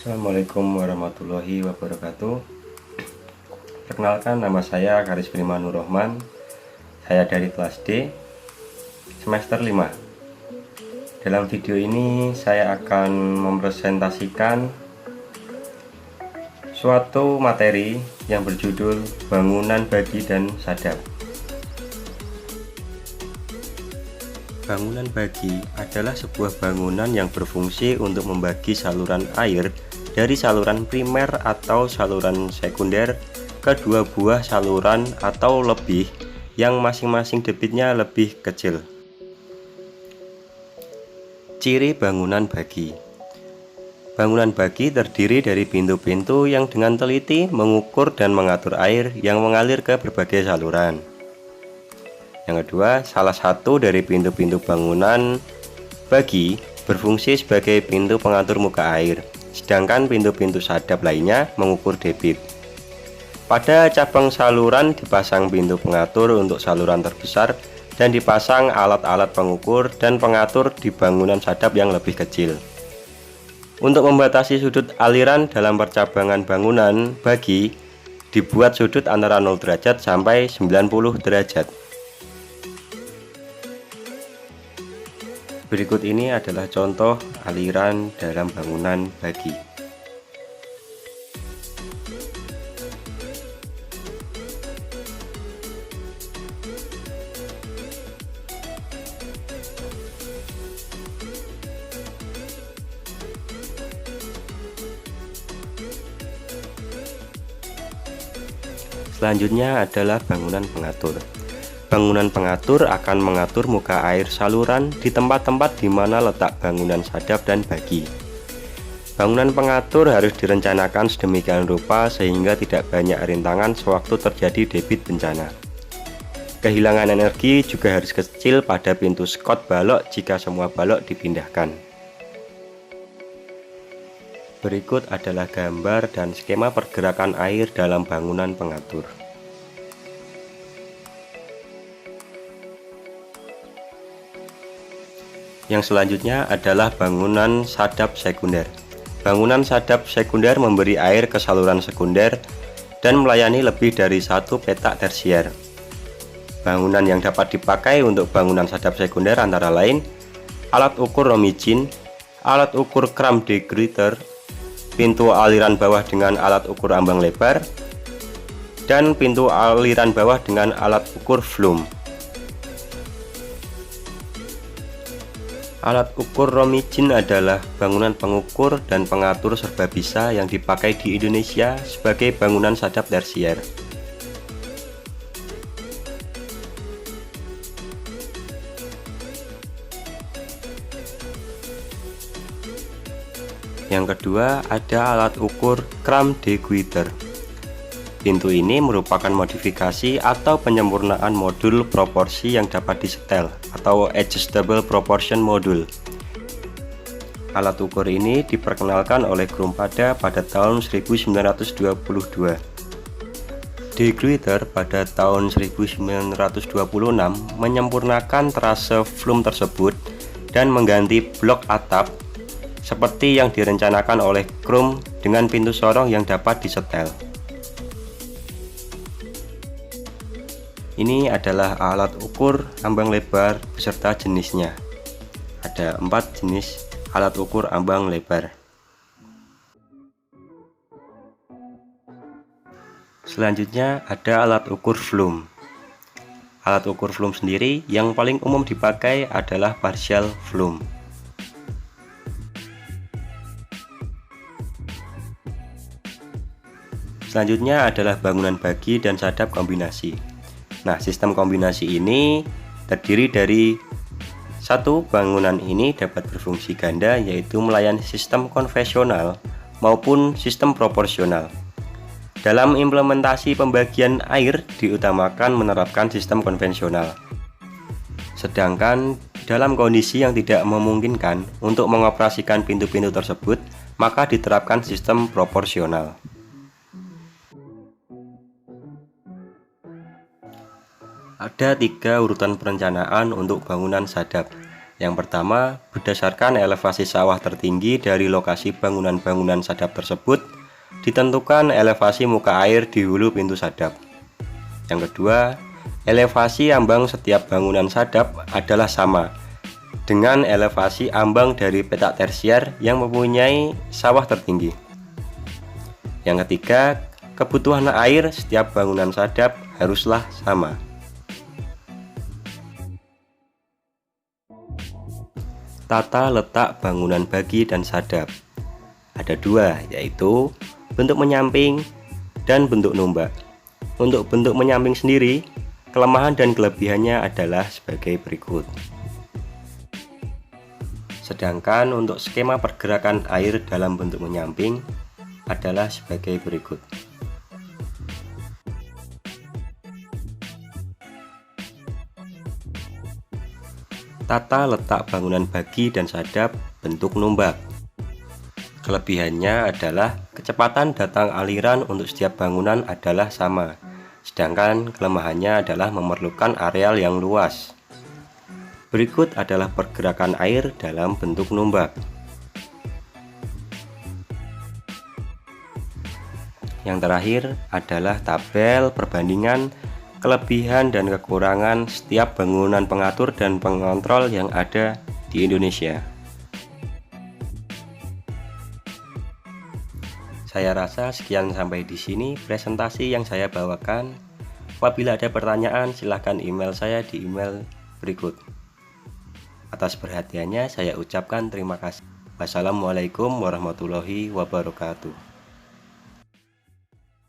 Assalamualaikum warahmatullahi wabarakatuh. Perkenalkan, nama saya Karis Prima Nur Rahman. Saya dari kelas D semester 5. Dalam video ini saya akan mempresentasikan suatu materi yang berjudul bangunan bagi dan sadap. Bangunan bagi adalah sebuah bangunan yang berfungsi untuk membagi saluran air dari saluran primer atau saluran sekunder ke dua buah saluran atau lebih yang masing-masing debitnya lebih kecil. Ciri bangunan bagi. Bangunan bagi terdiri dari pintu-pintu yang dengan teliti mengukur dan mengatur air yang mengalir ke berbagai saluran. Yang kedua, salah satu dari pintu-pintu bangunan bagi berfungsi sebagai pintu pengatur muka air, sedangkan pintu-pintu sadap lainnya mengukur debit. Pada cabang saluran dipasang pintu pengatur untuk saluran terbesar dan dipasang alat-alat pengukur dan pengatur di bangunan sadap yang lebih kecil. Untuk membatasi sudut aliran dalam percabangan bangunan bagi, dibuat sudut antara 0 derajat sampai 90 derajat. Berikut ini adalah contoh aliran dalam bangunan bagi. Selanjutnya adalah bangunan pengatur. Bangunan pengatur akan mengatur muka air saluran di tempat-tempat di mana letak bangunan sadap dan bagi. Bangunan pengatur harus direncanakan sedemikian rupa sehingga tidak banyak rintangan sewaktu terjadi debit bencana. Kehilangan energi juga harus kecil pada pintu skot balok jika semua balok dipindahkan. Berikut adalah gambar dan skema pergerakan air dalam bangunan pengatur. Yang selanjutnya adalah bangunan sadap sekunder. Bangunan sadap sekunder memberi air ke saluran sekunder dan melayani lebih dari satu petak tersier. Bangunan yang dapat dipakai untuk bangunan sadap sekunder antara lain alat ukur Romijin, alat ukur Kram de Gruyter, pintu aliran bawah dengan alat ukur ambang lebar, dan pintu aliran bawah dengan alat ukur Flume. Alat ukur Romijin adalah bangunan pengukur dan pengatur serba bisa yang dipakai di Indonesia sebagai bangunan sadap tersier. Yang kedua ada alat ukur Kram de Gruyter. Pintu ini merupakan modifikasi atau penyempurnaan modul proporsi yang dapat disetel atau adjustable proportion module. Alat ukur ini diperkenalkan oleh Grumpada pada tahun 1922. De Gruyter pada tahun 1926 menyempurnakan trase Flume tersebut dan mengganti blok atap seperti yang direncanakan oleh Krum dengan pintu sorong yang dapat disetel. Ini adalah alat ukur ambang lebar beserta jenisnya. Ada 4 jenis alat ukur ambang lebar. Selanjutnya ada alat ukur Flume. Alat ukur Flume sendiri yang paling umum dipakai adalah partial Flume. Selanjutnya adalah bangunan bagi dan sadap kombinasi. Nah, sistem kombinasi ini terdiri dari satu, bangunan ini dapat berfungsi ganda, yaitu melayani sistem konvensional maupun sistem proporsional. Dalam implementasi pembagian air diutamakan menerapkan sistem konvensional. Sedangkan dalam kondisi yang tidak memungkinkan untuk mengoperasikan pintu-pintu tersebut, maka diterapkan sistem proporsional. Ada 3 urutan perencanaan untuk bangunan sadap. Yang pertama, berdasarkan elevasi sawah tertinggi dari lokasi bangunan-bangunan sadap tersebut, ditentukan elevasi muka air di hulu pintu sadap. Yang kedua, elevasi ambang setiap bangunan sadap adalah sama dengan elevasi ambang dari petak tersier yang mempunyai sawah tertinggi. Yang ketiga, kebutuhan air setiap bangunan sadap haruslah sama. Tata letak bangunan bagi dan sadap ada dua, yaitu bentuk menyamping dan bentuk nombak. Untuk bentuk menyamping sendiri, kelemahan dan kelebihannya adalah sebagai berikut. Sedangkan untuk skema pergerakan air dalam bentuk menyamping adalah sebagai berikut. Tata letak bangunan bagi dan sadap bentuk nombak. Kelebihannya adalah kecepatan datang aliran untuk setiap bangunan adalah sama, sedangkan kelemahannya adalah memerlukan areal yang luas. Berikut adalah pergerakan air dalam bentuk nombak. Yang terakhir adalah tabel perbandingan kelebihan dan kekurangan setiap bangunan pengatur dan pengontrol yang ada di Indonesia. Saya rasa sekian sampai di sini presentasi yang saya bawakan. Apabila ada pertanyaan, silahkan email saya di email berikut. Atas perhatiannya saya ucapkan terima kasih. Wassalamualaikum warahmatullahi wabarakatuh.